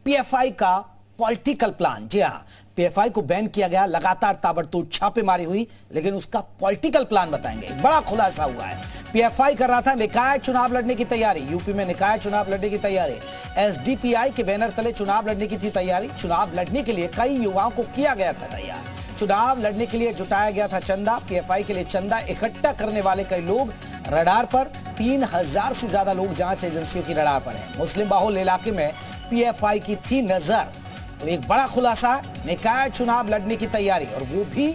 PFI का political plan. जी हाँ, PFI को बैन किया गया, लगातार ताबड़तोड़ छापेमारी हुई, लेकिन उसका पॉलिटिकल प्लान बताएंगे। बड़ा खुलासा हुआ है। पीएफआई कर रहा था निकाय चुनाव लड़ने की तैयारी, यूपी में निकाय चुनाव लड़ने की तैयारी, एसडीपीआई के बैनर तले चुनाव लड़ने की थी तैयारी। चुनाव लड़ने के लिए कई युवाओं को किया गया था तैयार, चुनाव लड़ने के लिए जुटाया गया था चंदा। पीएफआई के लिए चंदा इकट्ठा करने वाले कई लोग रडार पर, 3000 से ज्यादा लोग जांच एजेंसियों की रडार पर हैं। मुस्लिम बाहुल इलाके में पीएफआई की थी नजर। तो एक बड़ा खुलासा, निकाय चुनाव लड़ने की तैयारी, और वो भी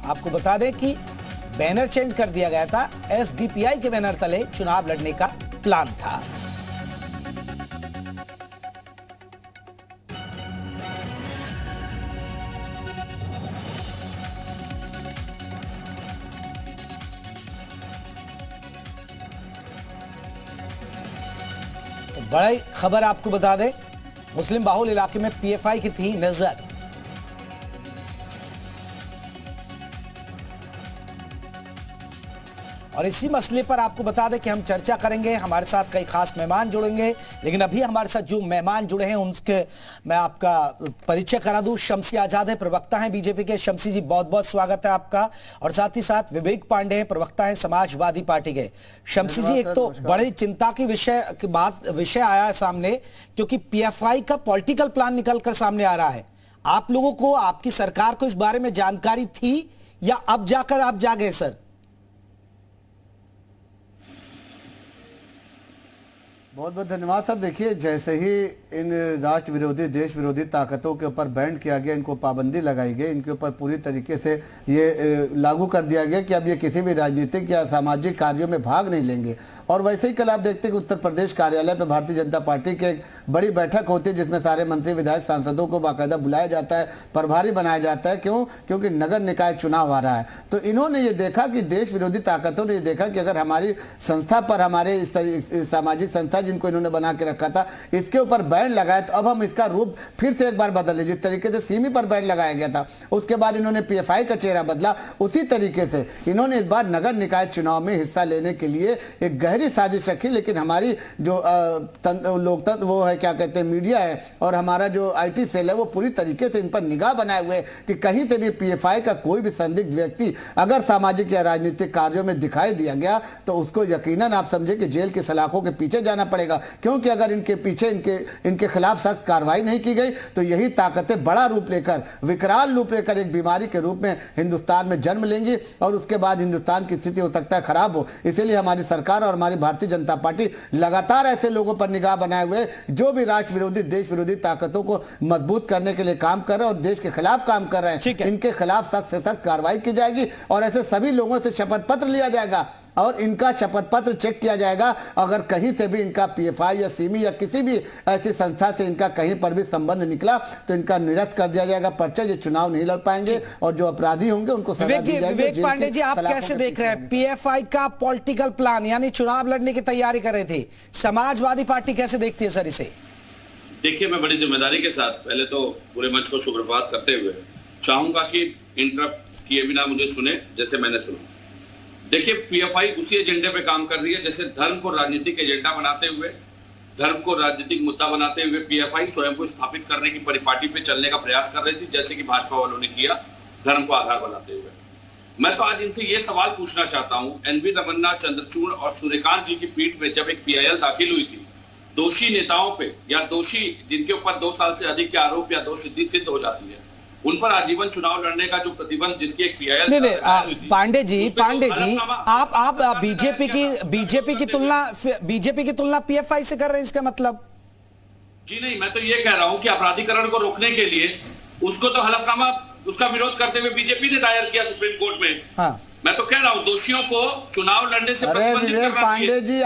आपको बता दें कि बैनर चेंज कर दिया गया था, एसडीपीआई के बैनर तले चुनाव लड़ने का प्लान था। तो बड़ी खबर आपको बता दें, मुस्लिम बाहुल इलाके में पीएफआई की थी नजर। और इसी मसले पर आपको बता दें कि हम चर्चा करेंगे, हमारे साथ कई खास मेहमान जुड़ेंगे। लेकिन अभी हमारे साथ जो मेहमान जुड़े हैं उनके मैं आपका परिचय करा दूं। शमसी आजाद है, प्रवक्ता हैं बीजेपी के। शमसी जी, बहुत बहुत स्वागत है आपका। और साथ ही साथ विवेक पांडे हैं, प्रवक्ता हैं समाजवादी पार्टी के। शमसी जी, एक तो बड़ी चिंता की विषय आया है सामने, क्योंकि पीएफआई का पॉलिटिकल प्लान निकलकर सामने आ रहा है। आप लोगों को, आपकी सरकार को इस बारे में जानकारी थी या अब जाकर आप जागे सर? बहुत बहुत धन्यवाद सर। देखिए, जैसे ही इन राष्ट्र विरोधी, देश विरोधी ताकतों के ऊपर बैन किया गया, इनको पाबंदी लगाई गई, इनके ऊपर पूरी तरीके से ये लागू कर दिया गया कि अब ये किसी भी राजनीतिक या सामाजिक कार्यों में भाग नहीं लेंगे। और वैसे ही कल आप देखते हैं कि उत्तर प्रदेश कार्यालय पर भारतीय जनता पार्टी की एक बड़ी बैठक होती है, जिसमें सारे मंत्री, विधायक, सांसदों को बाकायदा बुलाया जाता है, प्रभारी बनाया जाता है। क्यों? क्योंकि नगर निकाय चुनाव आ रहा है। तो इन्होंने ये देखा कि देश विरोधी ताकतों ने ये देखा कि अगर हमारी संस्था पर, हमारे इस सामाजिक संस्था जिनको इन्होंने बना के रखा था, इसके ऊपर बैन लगाया, तो अब हम इसका रूप फिर से एक बार बदल लें। जिस तरीके से सिमी पर बैन लगाया गया था, उसके बाद इन्होंने पीएफआई का चेहरा बदला, उसी तरीके से इन्होंने इस बार नगर निकाय चुनाव में हिस्सा लेने के लिए एक गहरी साजिश रखी। लेकिन हमारी जो लोकतंत्र, वो है क्या कहते हैं, मीडिया है, और हमारा जो आईटी सेल है, वो पूरी तरीके से इन पर निगाह बनाए हुए कि कहीं से भी पीएफआई का कोई भी संदिग्ध व्यक्ति अगर सामाजिक या राजनीतिक कार्यों में दिखाई दिया गया, तो उसको यकीनन आप समझे कि जेल की सलाखों के पीछे जाना पड़ेगा। क्योंकि अगर इनके पीछे इनके खिलाफ सख्त कार्रवाई नहीं की गई, तो यही ताकतें बड़ा रूप लेकर, विकराल रूप लेकर एक बीमारी के रूप में हिंदुस्तान में जन्म लेंगी, और उसके बाद हिंदुस्तान की स्थिति हो सकता है खराब हो। इसीलिए हमारी सरकार और हमारी भारतीय जनता पार्टी लगातार ऐसे लोगों पर निगाह बनाए हुए, जो भी राष्ट्र विरोधी, देश विरोधी ताकतों को मजबूत करने के लिए काम कर रहे हैं और देश के खिलाफ काम कर रहे हैं, इनके खिलाफ सख्त से सख्त कार्रवाई की जाएगी। और ऐसे सभी लोगों से शपथ पत्र लिया जाएगा और इनका शपथ पत्र चेक किया जाएगा। अगर कहीं से भी इनका पीएफआई या सिमी या किसी भी ऐसी संस्था से इनका कहीं पर भी संबंध निकला, तो इनका निरस्त कर दिया जाएगा पर्चा। ये चुनाव नहीं लड़ पाएंगे और जो अपराधी होंगे उनको सजा दी जाएगी। विवेक पांडे जी, आप कैसे देख रहे हैं पीएफआई का पॉलिटिकल प्लान, यानी चुनाव लड़ने की तैयारी कर रहे थे, समाजवादी पार्टी कैसे देखती है सर इसे? देखिए, मैं बड़ी जिम्मेदारी के साथ पहले तो पूरे मंच को सुप्रभात करते हुए चाहूंगा कि इंटरप्ट किए बिना मुझे सुने जैसे मैंने सुना। देखिए, पीएफआई उसी एजेंडे पे काम कर रही है जैसे धर्म को राजनीतिक एजेंडा बनाते हुए, धर्म को राजनीतिक मुद्दा बनाते हुए पीएफआई स्वयं को स्थापित करने की परिपाटी पे चलने का प्रयास कर रही थी, जैसे कि भाजपा वालों ने किया धर्म को आधार बनाते हुए। मैं तो आज इनसे ये सवाल पूछना चाहता हूं, एनवी रमन्ना, चंद्रचूड़ और सूर्यकांत जी की पीठ में जब एक पीआईएल दाखिल हुई थी, दोषी नेताओं पे या दोषी जिनके ऊपर 2 साल से अधिक के आरोप या दोष सिद्ध हो जाती है, उन पर आजीवन चुनाव लड़ने का जो प्रतिबंध जिसकी एक पीआईएल पांडे जी आप बीजेपी की तुलना पीएफआई से कर रहे हैं, इसका मतलब? जी नहीं, मैं तो ये कह रहा हूं कि अपराधीकरण को रोकने के लिए उसको तो हलफनामा, उसका विरोध करते हुए बीजेपी ने दायर किया सुप्रीम कोर्ट में। हाँ। मैं तो कह रहा हूं दोषियों को चुनाव लड़ने से प्रतिबंधित करना चाहिए। पांडे जी,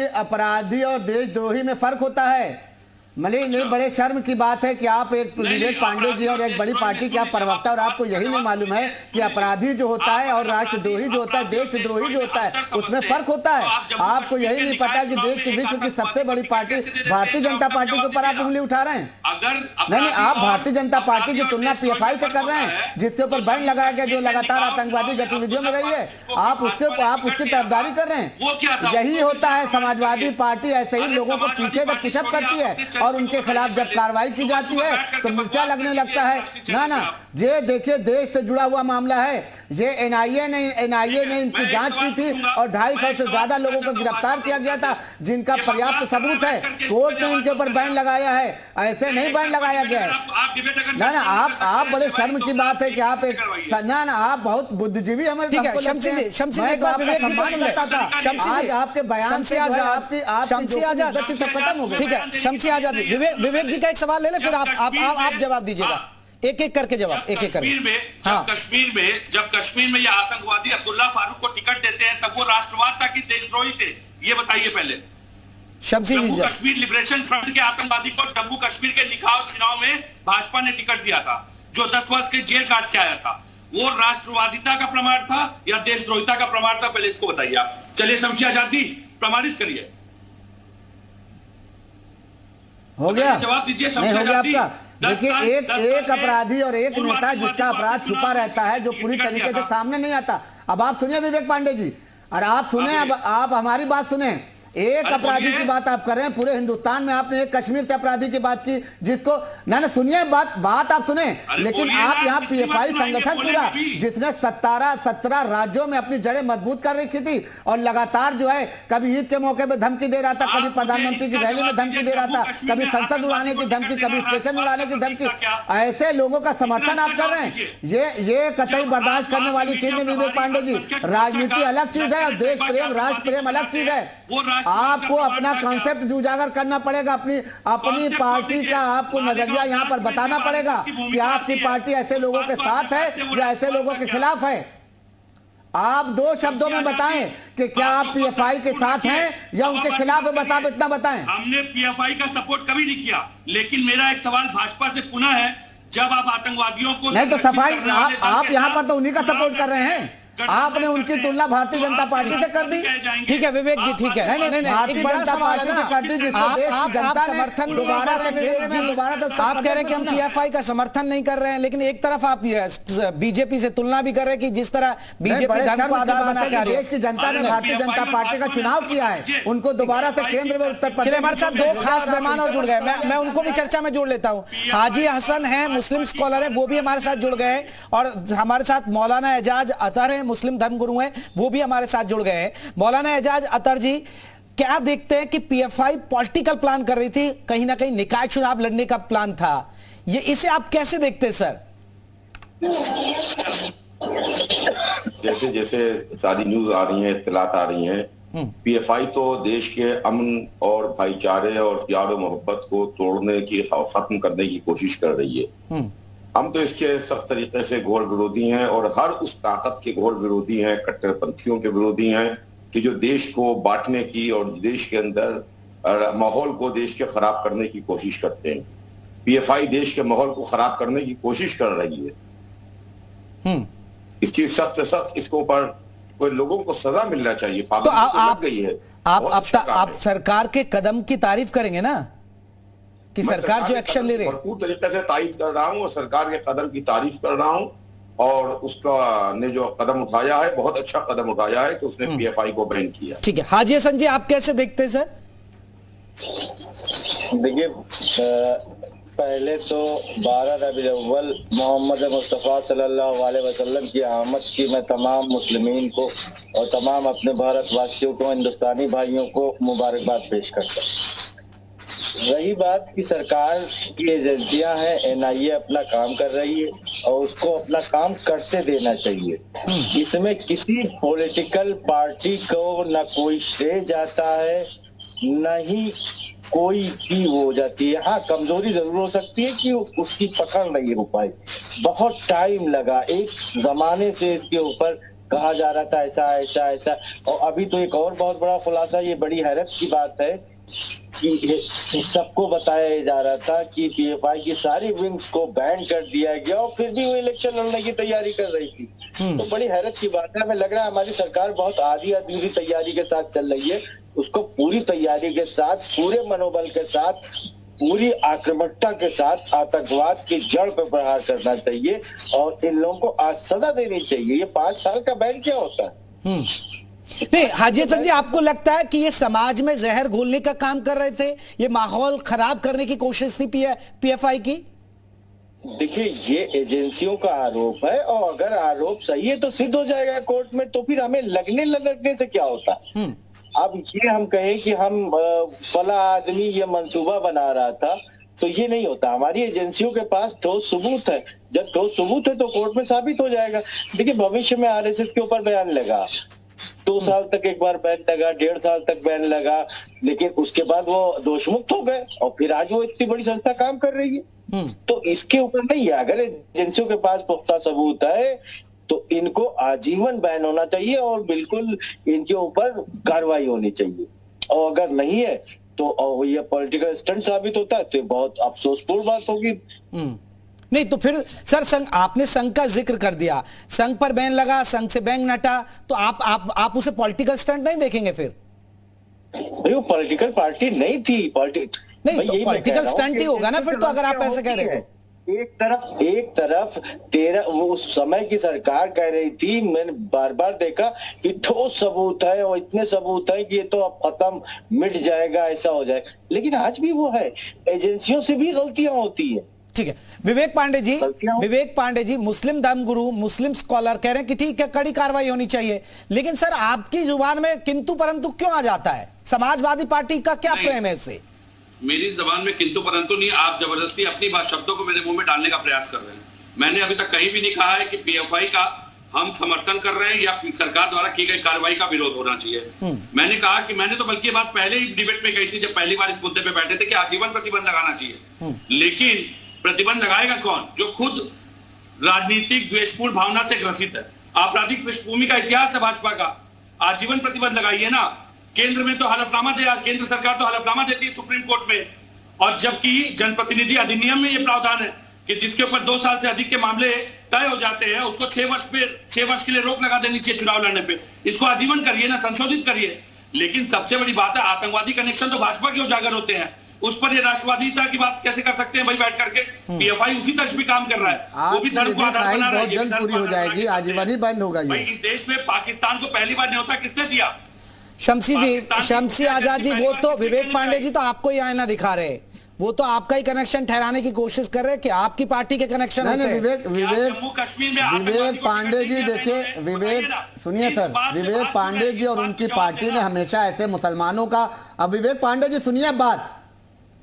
अपराधी और देशद्रोही में फर्क होता है। मलिक, ये बड़े शर्म की बात है कि आप एक विवेक पांडे जी और एक बड़ी पार्टी के आप प्रवक्ता, और आपको यही नहीं मालूम है कि अपराधी जो होता है और राष्ट्रद्रोही जो होता है, देशद्रोही जो होता है, उसमें फर्क होता है। आपको यही नहीं पता कि देश की, विश्व की सबसे बड़ी पार्टी भारतीय जनता पार्टी के ऊपर आप उंगली उठा रहे हैं। नहीं, आप भारतीय जनता पार्टी की तुलना पीएफआई से कर रहे हैं, जिसके ऊपर बैन लगाया गया, जो लगातार आतंकवादी गतिविधियों में रही है। आप उसकी तरफदारी कर रहे हैं। यही होता है, समाजवादी पार्टी ऐसे ही लोगों को पीछे तक पुशअप करती है। और उनके खिलाफ जब कार्रवाई की जाती है तो मिर्चा लगने लगता है। ना ये देखिए देश से जुड़ा हुआ मामला है, ये एनआईए ने इनकी जांच की थी और 250 से ज्यादा लोगों को गिरफ्तार किया गया था जिनका पर्याप्त सबूत है। कोर्ट ने इनके ऊपर बैन लगाया है, ऐसे नहीं बैन लगाया गया है। ना आप बड़े शर्म की बात है कि आप एक आप बहुत बुद्धिजीवी हमें ठीक है। शमसी जी एक बार विवेक जी को सुन लेता था। आज आपके बयान से आपकी खत्म हो गई। ठीक है शमसी आजाद, विवेक जी का एक सवाल ले ले, फिर आप जवाब दीजिएगा, एक एक करके जवाब, एक एक करके। जब कश्मीर में ये आतंकवादी अब्दुल्ला फारूक को टिकट देते हैं तब वो राष्ट्रवाद था कि देशद्रोही थे, ये बताइए पहले। शमसी जी, जम्मू कश्मीर लिबरेशन फ्रंट के आतंकवादी को जम्मू कश्मीर के निकाय चुनाव में भाजपा ने टिकट दिया था, जो 10 वर्ष के जेल काट के आया था, वो राष्ट्रवादिता का प्रमाण था या देशद्रोहिता का प्रमाण था, पहले इसको बताइए आप। चलिए शमसी आजादी प्रमाणित करिए, हो गया जवाब दीजिए। नहीं हो गया आपका। देखिए एक अपराधी और एक नेता जिसका अपराध छुपा रहता है, जो पूरी तरीके से सामने नहीं आता। अब आप सुनिए विवेक पांडे जी, और आप सुने, अब आप हमारी बात सुने। एक अपराधी की बात आप कर रहे हैं, पूरे हिंदुस्तान में आपने एक कश्मीर से अपराधी की बात की जिसको ना सुनिए बात आप सुने, लेकिन आप यहाँ पीएफआई संगठन पूरा जिसने 17 राज्यों में अपनी जड़ें मजबूत कर रखी थी और लगातार जो है कभी ईद के मौके पे धमकी दे रहा था, कभी प्रधानमंत्री की रैली में धमकी दे रहा था, कभी संसद उड़ाने की धमकी, कभी स्टेशन उड़ाने की धमकी, ऐसे लोगों का समर्थन आप कर रहे हैं। ये कतई बर्दाश्त करने वाली चीज नहीं विवेक पांडे जी। राजनीति अलग चीज है और देश प्रेम राष्ट्र प्रेम अलग चीज है। आपको अपना कॉन्सेप्ट उजागर करना पड़ेगा, अपनी पार्टी का आपको नजरिया यहाँ पर बताना पड़ेगा कि आपकी पार्टी ऐसे लोगों के साथ है या ऐसे लोगों के खिलाफ है। आप 2 शब्दों में बताएं कि क्या आप पीएफआई के साथ हैं या उनके खिलाफ है, इतना बताएं। हमने पीएफआई का सपोर्ट कभी नहीं किया, लेकिन मेरा एक सवाल भाजपा से पुनः है, जब आप आतंकवादियों को नहीं तो सफाई आप यहाँ पर तो उन्हीं का सपोर्ट कर रहे हैं, आपने उनकी तुलना भारतीय जनता पार्टी से कर दी। ठीक है विवेक जी, ठीक है। नहीं भारतीय जनता पार्टी से कर दी, आप समर्थन दोबारा आप कह रहे हैं कि हम पीएफआई का समर्थन नहीं कर रहे हैं, लेकिन एक तरफ आप बीजेपी से तुलना भी कर रहे हैं कि जिस तरह बीजेपी धर्म को आधार बना के देश की जनता ने भारतीय जनता पार्टी का चुनाव किया है, उनको दोबारा से केंद्र में उत्तर प्रदेश। हमारे साथ 2 खास मेहमान और जुड़ गए, मैं उनको भी चर्चा में जोड़ लेता हूँ। हाजी हसन है, मुस्लिम स्कॉलर है, वो भी हमारे साथ जुड़ गए, और हमारे साथ मौलाना एजाज अतर है, मुस्लिम धर्मगुरु हैं, वो भी हमारे साथ जुड़ गए हैं। मौलाना एजाज अतर जी, क्या देखते हैं कि पीएफआई पॉलिटिकल प्लान कर रही थी, कहीं ना कहीं निकाय चुनाव लड़ने का प्लान था, ये इसे आप कैसे देखते हैं सर? जैसे जैसे सारी न्यूज आ रही है, इत्तलात आ रही हैं, पीएफआई तो देश के अमन और भाईचारे और प्यार और मोहब्बत को तोड़ने की, खत्म करने की कोशिश कर रही है। हम तो इसके सख्त तरीके से घोर विरोधी हैं और हर उस ताकत के घोर विरोधी हैं, कट्टरपंथियों के विरोधी हैं कि जो देश को बांटने की और देश के अंदर माहौल को देश के खराब करने की कोशिश करते हैं। पीएफआई देश के माहौल को खराब करने की कोशिश कर रही है। इसकी सख्त से सख्त इसके ऊपर कोई लोगों को सजा मिलना चाहिए। तो आप गई है, आप सरकार के कदम की तारीफ करेंगे ना कि सरकार जो एक्शन ले रही है? भरपूर तरीके से तारीफ कर रहा हूं और सरकार के कदम की तारीफ कर रहा हूं, और उसका ने जो कदम उठाया है बहुत अच्छा कदम उठाया है कि उसने पीएफआई को बैन किया। ठीक है, हाजी हसन जी आप कैसे देखते हैं सर? देखिए, पहले तो 12 रबीउल अव्वल मोहम्मद मुस्तफ़ा सल्लल्लाहु अलैहि वसल्लम की आमद की मैं तमाम मुस्लिमीन को और तमाम अपने भारतवासियों को, हिंदुस्तानी भाइयों को मुबारकबाद पेश करता हूँ। रही बात की सरकार की एजेंसियां हैं, एनआईए अपना काम कर रही है और उसको अपना काम करते देना चाहिए। इसमें किसी पॉलिटिकल पार्टी को न कोई श्रेय जाता है, न ही कोई की वो हो जाती है। हाँ, कमजोरी जरूर हो सकती है कि उसकी पकड़ नहीं हो पाई, बहुत टाइम लगा, एक जमाने से इसके ऊपर कहा जा रहा था ऐसा ऐसा ऐसा, और अभी तो एक और बहुत बड़ा खुलासा, ये बड़ी हैरत की बात है कि सबको बताया जा रहा था कि पीएफआई की सारी विंग्स को बैन कर दिया गया और फिर भी वो इलेक्शन लड़ने की तैयारी कर रही थी। तो बड़ी हैरत की बात है। हमें लग रहा है हमारी सरकार बहुत आधी अधूरी तैयारी के साथ चल रही है। उसको पूरी तैयारी के साथ, पूरे मनोबल के साथ, पूरी आक्रामकता के साथ आतंकवाद की जड़ पर प्रहार करना चाहिए और इन लोगों को आज सजा देनी चाहिए। ये 5 साल का बैन क्या होता है? नहीं हाजी हसन जी, आपको लगता है कि ये समाज में जहर घोलने का काम कर रहे थे, ये माहौल खराब करने की कोशिश थी पीएफआई की? देखिए, ये एजेंसियों का आरोप है और अगर आरोप सही है तो सिद्ध हो जाएगा कोर्ट में, तो फिर हमें लगने से क्या होता है। अब ये हम कहें कि हम फला आदमी ये मंसूबा बना रहा था, तो ये नहीं होता। हमारी एजेंसियों के पास ठोस सबूत है, जब ठोस सबूत है तो कोर्ट में साबित हो जाएगा। देखिए, भविष्य में आरएसएस के ऊपर बयान लगा, 2 साल तक एक बार बैन लगा, 1.5 साल तक बैन लगा, लेकिन उसके बाद वो दोषमुक्त हो गए और फिर आज वो इतनी बड़ी संस्था काम कर रही है। तो इसके ऊपर नहीं है। अगर एजेंसियों के पास पुख्ता सबूत है तो इनको आजीवन बैन होना चाहिए और बिल्कुल इनके ऊपर कार्रवाई होनी चाहिए, और अगर नहीं है तो ये पॉलिटिकल स्टंट साबित होता है तो ये बहुत अफसोसपूर्ण बात होगी। नहीं तो फिर सर, संघ, आपने संघ का जिक्र कर दिया, संघ पर बैन लगा, संघ से बैंक नटा, तो आप उसे पॉलिटिकल स्टंट नहीं देखेंगे फिर? भाई वो पॉलिटिकल पार्टी नहीं थी, नहीं तो पॉलिटिकल स्टंट ही होगा ना फिर तो, अगर आप ऐसे कह रहे हो। एक तरफ वो उस समय की सरकार कह रही थी, मैंने बार बार देखा कि ठोस सबूत है और इतने सबूत है कि ये तो अब खत्म, मिट जाएगा, ऐसा हो जाएगा, लेकिन आज भी वो है। एजेंसियों से भी गलतियां होती है। ठीक है, विवेक पांडे जी मुस्लिम धर्मगुरु, मुस्लिम स्कॉलर कह रहे हैं कि ठीक है, कड़ी कार्रवाई होनी चाहिए, लेकिन सर आपकी जुबान में किंतु परंतु क्यों आ जाता है? समाजवादी पार्टी का क्या प्रेम है इससे? मेरी जबान में किंतु परंतु नहीं, आप जबरदस्ती अपनी शब्दों को मेरे मुंह में डालने का प्रयास कर रहे हैं। मैंने अभी तक कहीं भी नहीं कहा है कि पीएफआई का हम समर्थन कर रहे हैं या सरकार द्वारा की गई कार्रवाई का विरोध होना चाहिए। मैंने कहा कि मैंने तो बल्कि ये बात पहले ही डिबेट में कही थी, जब पहली बार इस मुद्दे पे बैठे थे, कि आजीवन प्रतिबंध लगाना चाहिए। लेकिन प्रतिबंध लगाएगा कौन? जो खुद राजनीतिक द्वेषपूर्ण भावना से ग्रसित है। आपराधिक पृष्ठभूमि का इतिहास है भाजपा का। आजीवन प्रतिबंध लगाइए ना। केंद्र में तो हलफनामा दिया, केंद्र सरकार तो हलफनामा देती है सुप्रीम कोर्ट में, और जबकि जनप्रतिनिधि अधिनियम में यह प्रावधान है कि जिसके ऊपर 2 साल से अधिक के मामले तय हो जाते हैं उसको 6 वर्ष के लिए रोक लगा देनी चाहिए चुनाव लड़ने पे। इसको आजीवन करिए ना, संशोधित करिए। लेकिन सबसे बड़ी बात है, आतंकवादी कनेक्शन तो भाजपा के उजागर होते हैं, उस पर ये राष्ट्रवादीता की बात कैसे कर सकते हैं भाई बैठ करके? पीएफआई उसी तर्ज पे काम कर रहा है, वो भी धर्म को आधार बना रहा है। बहुत जल्द पूरी हो जाएगी, आजीवन ही बंद होगा। भाई इस देश में पाकिस्तान को पहली बार न्योता किसने दिया? शमसी आजाद जी, वो तो विवेक पांडे जी तो आपको ही आईना दिखा रहे, वो तो आपका ही कनेक्शन ठहराने की कोशिश कर रहे हैं कि आपकी पार्टी के कनेक्शन होते हैं। विवेक पांडे जी, देखिए सुनिए सर, विवेक पांडे जी और उनकी पार्टी ने हमेशा ऐसे मुसलमानों का, अब विवेक पांडे जी सुनिए बात,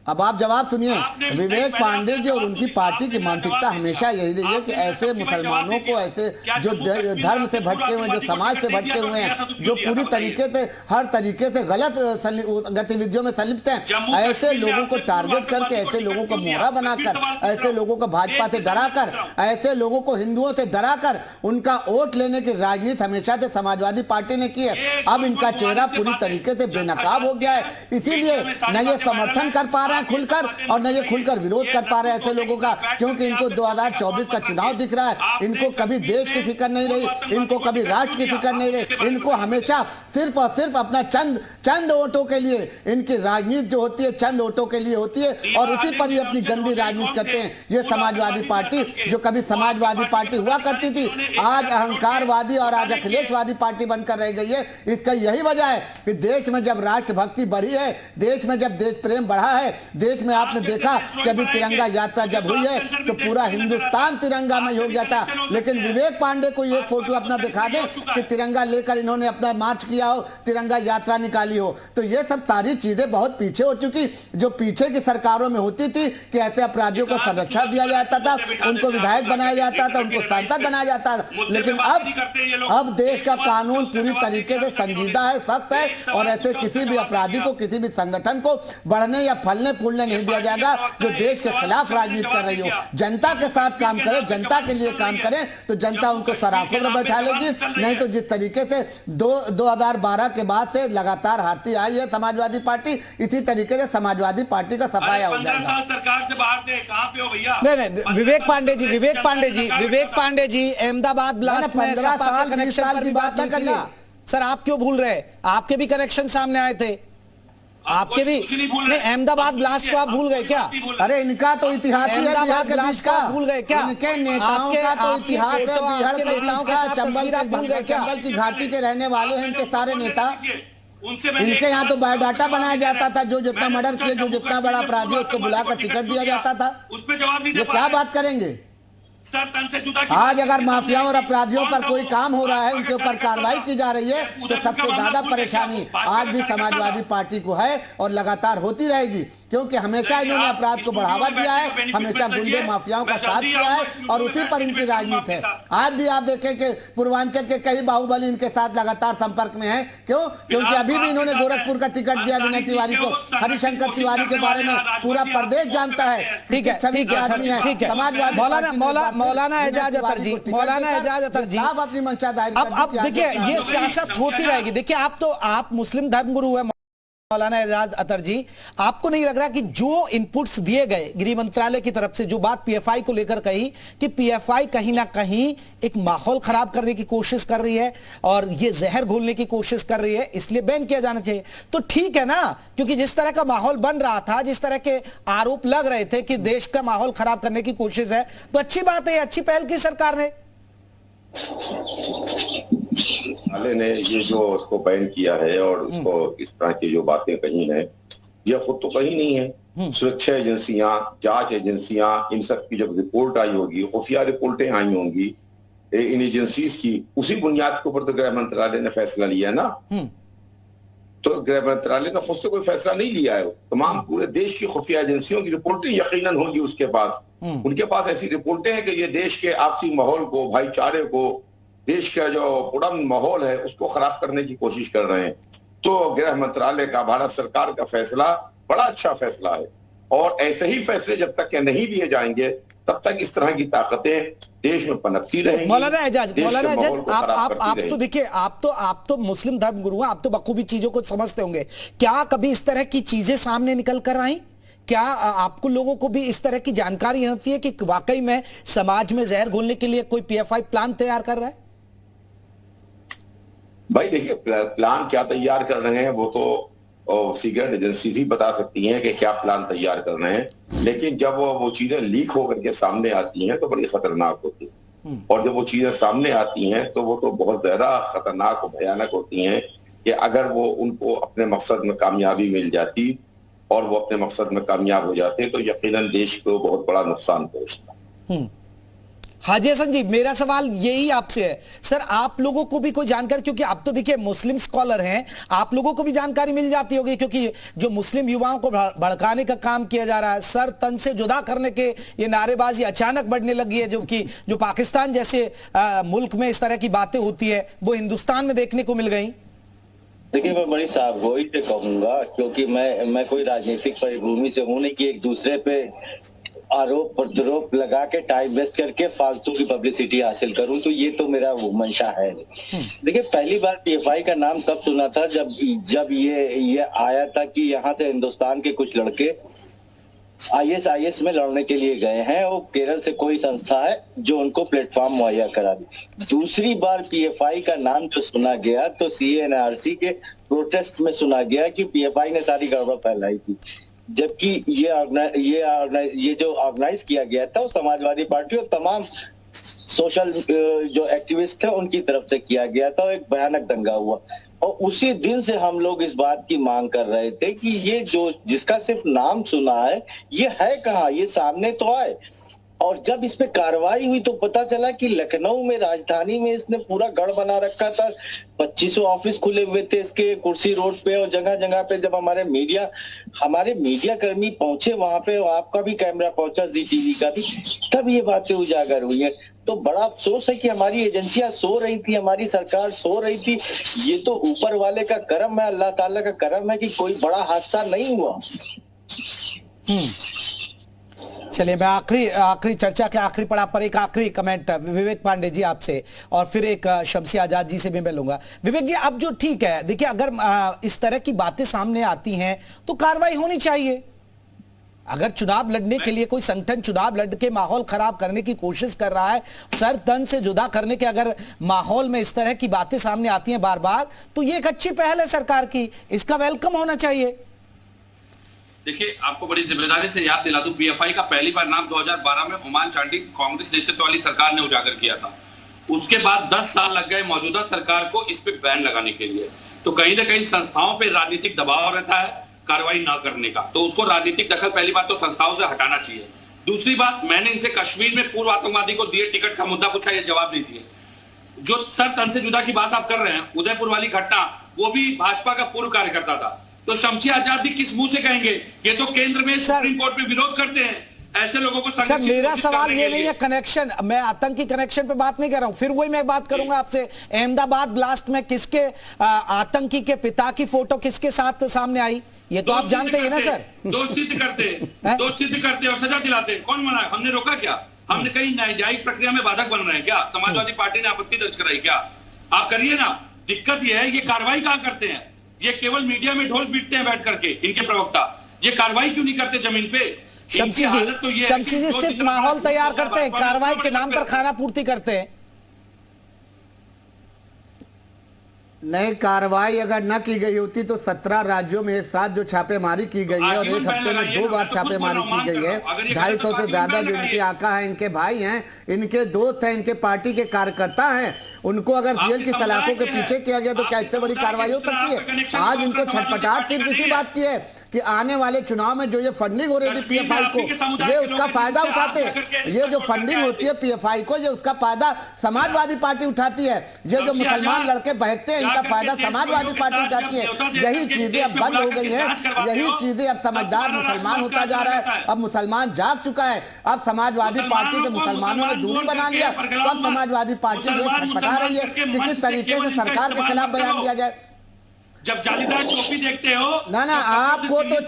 अब आप जवाब सुनिए। विवेक पांडे जी और उनकी पार्टी की मानसिकता हमेशा यही रही है कि ऐसे मुसलमानों को, ऐसे जो धर्म से भटके हुए, जो समाज से भटके हुए हैं, जो पूरी तरीके से हर तरीके से गलत गतिविधियों में संलिप्त हैं, ऐसे लोगों को टारगेट करके, ऐसे लोगों को मोहरा बनाकर, ऐसे लोगों को भाजपा से डराकर, ऐसे लोगों को हिंदुओं से डराकर उनका वोट लेने की राजनीति हमेशा से समाजवादी पार्टी ने की है। अब इनका चेहरा पूरी तरीके से बेनकाब हो गया है, इसीलिए न ये समर्थन कर पा रहा खुलकर और न ये खुलकर विरोध कर पा रहे ऐसे लोगों का, क्योंकि इनको 2024 का चुनाव दिख रहा है। इनको कभी देश की फिक्र नहीं रही, इनको कभी राष्ट्र की फिक्र नहीं रही, इनको हमेशा सिर्फ और सिर्फ अपना चंद वोटों के लिए, इनकी राजनीति जो होती है चंद वोटों के लिए होती है और उसी पर ही अपनी गंदी राजनीति करते हैं। ये समाजवादी पार्टी जो कभी समाजवादी पार्टी हुआ करती थी, आज अहंकारवादी और आज अखिलेशवादी पार्टी बनकर रह गई है। इसका यही वजह है कि देश में जब राष्ट्रभक्ति बढ़ी है, देश में जब देश प्रेम बढ़ा है, देश में आपने देखा कि अभी तिरंगा यात्रा जब हुई है तो पूरा हिंदुस्तान तिरंगा में हो गया था। लेकिन विवेक पांडे को ये फोटो अपना दिखा दे कि तिरंगा लेकर इन्होंने अपना मार्च किया हो, तिरंगा यात्रा निकाली हो, तो ये सब सारी चीजें बहुत पीछे हो चुकी, जो पीछे की सरकारों में होती थी कि ऐसे अपराधियों को संरक्षण दिया जाता था, उनको विधायक बनाया जाता था, उनको सांसद बनाया जाता था। लेकिन अब देश का कानून पूरी तरीके से संजीदा है, सख्त है, और ऐसे किसी भी अपराधी को, किसी भी संगठन को बढ़ने या फलने फूलने नहीं दिया जाएगा जो देश के खिलाफ राजनीति कर रही हो। जनता के साथ काम करे, जनता के लिए काम करे तो जनता उनको सराखों में बैठा लेगी। नहीं तो जिस तरीके से 2012 के बाद से लगातार हारती आई है समाजवादी पार्टी, इसी तरीके से समाजवादी पार्टी का सफाया हो जाएगा। सरकार से बाहर थे, कहां पे हो भैया? नहीं, विवेक पांडे जी अहमदाबाद ब्लास्ट में 15 साल 20 साल की बात न करिए सर। आप क्यों भूल रहे? आपके भी कनेक्शन सामने आए थे। आपके भी नहीं, अहमदाबाद ब्लास्ट को आप भूल गए क्या? अरे इनका तो इतिहास ही है बिहार के बीच का। भूल गए क्या? इनके नेताओं का तो इतिहास है बिहार के नेताओं का। चंबल की घाटी के रहने वाले हैं इनके सारे नेता। इनके यहाँ तो बायोडाटा बनाया जाता था, जो जितना मर्डर किए, जो जितना बड़ा अपराधी उसको बुलाकर टिकट दिया जाता था। उस पर जवाब नहीं दे ये पा क्या रहे। बात करेंगे? सर, तन से जुदा की आज बात अगर है। माफियाओं और अपराधियों पर कौन कोई था काम हो रहा है, वो? उनके ऊपर कार्रवाई की जा रही है, तो सबसे ज्यादा परेशानी आज भी समाजवादी पार्टी को है और लगातार होती रहेगी, क्योंकि हमेशा इन्होंने अपराध को बढ़ावा दिया है, हमेशा गुंडे माफियाओं का साथ किया है और उसी पर इनकी राजनीति है। आज भी आप देखें कि पूर्वांचल के कई बाहुबली इनके साथ लगातार संपर्क में है। क्यों? क्योंकि अभी भी इन्होंने गोरखपुर का टिकट दिया विनय तिवारी को। हरिशंकर तिवारी के बारे में पूरा प्रदेश जानता है। ठीक है, ठीक है सर, ठीक है। मौलाना एजाज अतर जी, मौलाना एजाज अतर जी, आप अपनी मंशा दायर अब देखिए ये सियासत होती रहेगी। देखिए आप मुस्लिम धर्मगुरु है मौलाना एजाज अतर जी, आपको नहीं लग रहा कि जो इनपुट्स दिए गए गृह मंत्रालय की तरफ से, जो बात पीएफआई को लेकर कही कि पीएफआई कहीं ना कहीं एक माहौल खराब करने की कोशिश कर रही है और ये जहर घोलने की कोशिश कर रही है, इसलिए बैन किया जाना चाहिए, तो ठीक है ना? क्योंकि जिस तरह का माहौल बन रहा था, जिस तरह के आरोप लग रहे थे कि देश का माहौल खराब करने की कोशिश है, तो अच्छी बात है, अच्छी पहल की सरकार ने। ने ये जो उसको बैन किया है और उसको इस तरह की जो बातें कही हैं, ये खुद तो कही नहीं है। सुरक्षा एजेंसियां, जांच एजेंसियां, इन सब की जब रिपोर्ट आई होगी, खुफिया रिपोर्टें आई होंगी इन एजेंसीज की, उसी बुनियाद के ऊपर तो गृह मंत्रालय ने फैसला लिया ना। तो गृह मंत्रालय ने खुद से कोई फैसला नहीं लिया है। तमाम पूरे देश की खुफिया एजेंसियों की रिपोर्टें यकीनन होंगी उसके पास। उनके पास ऐसी रिपोर्टें हैं कि ये देश के आपसी माहौल को, भाईचारे को, देश का जो पुरअमन माहौल है उसको खराब करने की कोशिश कर रहे हैं। तो गृह मंत्रालय का, भारत सरकार का फैसला बड़ा अच्छा फैसला है और ऐसे ही फैसले जब तक के नहीं लिए जाएंगे तब तक इस तरह की ताकतें देश में पनपती रहेंगी। मौलाना एजाज, आप तो देखिए, आप तो मुस्लिम धर्मगुरु हैं, आप तो बखूबी चीजों को समझते होंगे। क्या कभी इस तरह की चीजें सामने निकल कर आई? क्या आपको लोगों को भी इस तरह की जानकारी होती है कि वाकई में समाज में जहर घोलने के लिए कोई पीएफआई प्लान तैयार कर रहा है? भाई देखिए, प्लान क्या तैयार कर रहे हैं वो तो सीक्रेट एजेंसी ही बता सकती हैं कि क्या प्लान तैयार कर रहे हैं, लेकिन जब वो चीजें लीक होकर के सामने आती हैं तो बड़ी खतरनाक होती है। और जब वो चीजें सामने आती हैं तो वो तो बहुत ज्यादा खतरनाक और भयानक होती हैं कि अगर वो उनको अपने मकसद में कामयाबी मिल जाती और वो अपने मकसद में कामयाब हो जाते तो यकीनन देश को बहुत बड़ा नुकसान पहुंचता। हाजी हसन जी, मेरा सवाल यही आपसे है सर, आप लोगों को भी कोई जानकारी, क्योंकि आप तो देखिए मुस्लिम स्कॉलर हैं, आप लोगों को भी जानकारी मिल जाती होगी, क्योंकि जो मुस्लिम युवाओं को भड़काने का काम किया जा रहा है, सर तन से जुदा करने के ये नारेबाजी अचानक बढ़ने लगी है, जो पाकिस्तान जैसे मुल्क में इस तरह की बातें होती है वो हिंदुस्तान में देखने को मिल गई। देखिए, मैं बड़ी सावगोई से कहूंगा, क्योंकि मैं कोई राजनीतिक पृष्ठभूमि से हूं नहीं कि एक दूसरे पे आरोप प्रत्यारोप लगा के टाइम वेस्ट करके फालतू की पब्लिसिटी हासिल करूं, तो ये तो मेरा वो मंशा है। देखिए, पहली बार पीएफआई का नाम तब सुना था जब ये आया था कि यहाँ से हिंदुस्तान के कुछ लड़के आईएसआईएस में लड़ने के लिए गए हैं और केरल से कोई संस्था है जो उनको प्लेटफॉर्म मुहैया करा दी। दूसरी बार पीएफआई का नाम जो सुना गया तो सीएनआरसी के प्रोटेस्ट में सुना गया कि पीएफआई ने सारी गड़बड़ फैलाई थी, जबकि ये जो ऑर्गेनाइज किया गया था वो समाजवादी पार्टी और तमाम सोशल जो एक्टिविस्ट थे उनकी तरफ से किया गया था और एक भयानक दंगा हुआ। और उसी दिन से हम लोग इस बात की मांग कर रहे थे कि ये जो जिसका सिर्फ नाम सुना है ये है कहाँ, ये सामने तो आए। और जब इस पे कार्रवाई हुई तो पता चला कि लखनऊ में, राजधानी में इसने पूरा गढ़ बना रखा था। 2500 ऑफिस खुले हुए थे इसके कुर्सी रोड पे और जगह जगह पे। जब हमारे मीडिया कर्मी पहुंचे वहां पे, आपका भी कैमरा पहुंचा, ZTV का भी, तब ये बातें उजागर हुई है। तो बड़ा अफसोस है कि हमारी एजेंसियां सो रही थी, हमारी सरकार सो रही थी। ये तो ऊपर वाले का करम है, अल्लाह ताला का करम है कि कोई बड़ा हादसा नहीं हुआ। चलिए, मैं आखिरी चर्चा के आखिरी पड़ाव पर एक आखिरी कमेंट विवेक पांडे जी आपसे और फिर एक शमसी आजाद जी से भी मिलूंगा। विवेक जी, अब जो ठीक है, देखिए अगर इस तरह की बातें सामने आती हैं तो कार्रवाई होनी चाहिए। अगर चुनाव लड़ने के लिए कोई संगठन चुनाव लड़ के माहौल खराब करने की कोशिश कर रहा है, सर तन से जुदा करने के अगर माहौल में इस तरह की बातें सामने आती हैं बार बार, तो ये एक अच्छी पहल है सरकार की, इसका वेलकम होना चाहिए। देखिए, आपको बड़ी जिम्मेदारी से याद दिला दूं, पीएफआई का पहली बार नाम 2012 में ओमान चांडी कांग्रेस नेतृत्व वाली सरकार ने उजागर किया था। उसके बाद 10 साल लग गए मौजूदा सरकार को इस पे बैन लगाने के लिए। तो कहीं ना कहीं संस्थाओं पे राजनीतिक दबाव रहता है कार्रवाई ना करने का, तो उसको राजनीतिक दखल पहली बात तो संस्थाओं से हटाना चाहिए। दूसरी बात, मैंने इनसे कश्मीर में पूर्व आतंकवादी को दिए टिकट का मुद्दा पूछा, ये जवाब नहीं दिए। जो सर तन से जुदा की बात आप कर रहे हैं, उदयपुर वाली घटना, वो भी भाजपा का पूर्व कार्यकर्ता था। तो शमशी आजादी किस मुंह से कहेंगे? ये तो केंद्र में सुप्रीम कोर्ट में विरोध करते हैं। ऐसे लोगों को सर, मेरा सवाल ये नहीं है कनेक्शन, मैं आतंकी कनेक्शन पे बात नहीं कर रहा हूं। फिर वही मैं बात करूंगा आपसे, अहमदाबाद ब्लास्ट में किसके आतंकी के पिता की फोटो किसके साथ सामने आई, ये तो आप जानते हैं ना सर। दोष सिद्ध करते और सजा दिलाते, कौन मना? हमने रोका क्या? हमने कहीं न्यायिक प्रक्रिया में बाधक बन रहे हैं क्या? समाजवादी पार्टी ने आपत्ति दर्ज कराई क्या? आप करिए ना। दिक्कत यह है, ये कार्रवाई कहां करते हैं? ये केवल मीडिया में ढोल पीटते हैं बैठ करके इनके प्रवक्ता। ये कार्रवाई क्यों नहीं करते जमीन पे? शमशी जी सिर्फ माहौल तैयार करते हैं, कार्रवाई के नाम पर खाना पूर्ति करते हैं। नई कार्रवाई अगर न की गई होती तो 17 राज्यों में एक साथ जो छापेमारी की गई है और एक हफ्ते में 2 बार छापेमारी की गई है, 250 से ज्यादा जो इनके आका हैं, इनके भाई हैं, इनके दोस्त हैं, इनके पार्टी के कार्यकर्ता हैं, उनको अगर जेल की सलाखों के पीछे किया गया तो क्या इससे बड़ी कार्रवाई हो सकती है? आज इनको छटपटाहट सिर्फ इसी बात की है कि आने वाले चुनाव में जो ये फंडिंग हो रही थी पीएफआई को, ये उसका फायदा उठाते हैं। ये जो फंडिंग होती है पीएफआई को, ये उसका फायदा समाजवादी पार्टी उठाती है। ये जो मुसलमान लड़के बहकते हैं, इनका फायदा समाजवादी पार्टी उठाती है। यही चीजें अब बंद हो गई है, यही चीजें अब समझदार मुसलमान होता जा रहा है। अब मुसलमान जाग चुका है। अब समाजवादी पार्टी से मुसलमानों ने दूरी बना लिया, तो अब समाजवादी पार्टी जो छटपटा रही है कि किस तरीके से सरकार के खिलाफ बयान दिया जाए। जब जालीदार टोपी देखते हो ना आपको तो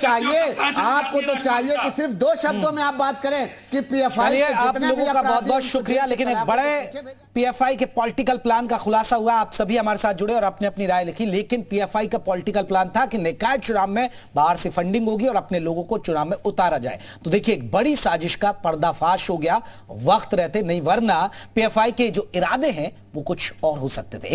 चाहिए कि सिर्फ 2 शब्दों में आप बात करें कि पीएफआई आप लोगों का बहुत बहुत शुक्रिया। लेकिन एक बड़े पीएफआई के पॉलिटिकल प्लान का खुलासा हुआ, आप सभी हमारे साथ जुड़े और अपने अपनी राय लिखी। लेकिन पीएफआई का पॉलिटिकल प्लान था कि निकाय चुनाव में बाहर से फंडिंग होगी और अपने लोगों को चुनाव में उतारा जाए। तो देखिए, एक बड़ी साजिश का पर्दाफाश हो गया वक्त रहते, नहीं वरना पीएफआई के जो इरादे हैं वो कुछ और हो सकते थे।